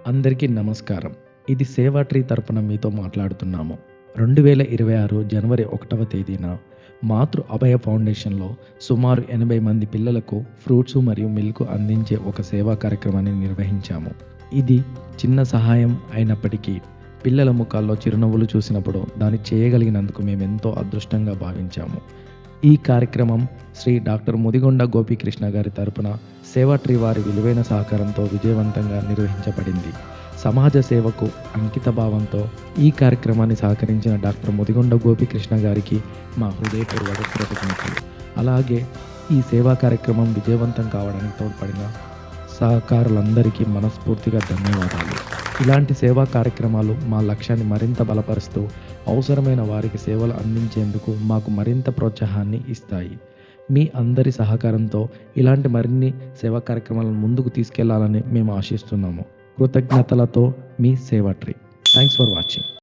అందరికీ నమస్కారం. ఇది సేవా ట్రీ తరపున మీతో మాట్లాడుతున్నాము. 2026 జనవరి 1వ తేదీన మాతృ అభయ ఫౌండేషన్‌లో సుమారు 80 మంది పిల్లలకు ఫ్రూట్స్ మరియు మిల్క్ అందించే ఒక సేవా కార్యక్రమాన్ని నిర్వహించాము. ఇది చిన్న సహాయం అయినప్పటికీ పిల్లల ముఖాల్లో చిరునవ్వులు చూసినప్పుడు దాన్ని చేయగలిగినందుకు మేమెంతో అదృష్టంగా భావించాము. ఈ కార్యక్రమం శ్రీ డాక్టర్ ముదిగొండ గోపీకృష్ణ గారి తరపున సేవా ట్రీ వారి విలువైన సహకారంతో విజయవంతంగా నిర్వహించబడింది. సమాజ సేవకు అంకిత భావంతో ఈ కార్యక్రమాన్ని సహకరించిన డాక్టర్ ముదిగొండ గోపీకృష్ణ గారికి మా హృదయపూర్వక కృతజ్ఞతలు. అలాగే ఈ సేవా కార్యక్రమం విజయవంతం కావడానికి తోడ్పడిన సహకారులందరికీ మనస్ఫూర్తిగా ధన్యవాదాలు. ఇలాంటి సేవా కార్యక్రమాలు మా లక్ష్యాన్ని మరింత బలపరుస్తూ అవసరమైన వారికి సేవలు అందించేందుకు మాకు మరింత ప్రోత్సాహాన్ని ఇస్తాయి. మీ అందరి సహకారంతో ఇలాంటి మరిన్ని సేవా కార్యక్రమాలను ముందుకు తీసుకెళ్లాలని మేము ఆశిస్తున్నాము. కృతజ్ఞతలతో మీ సేవా ట్రీ. Thanks for watching.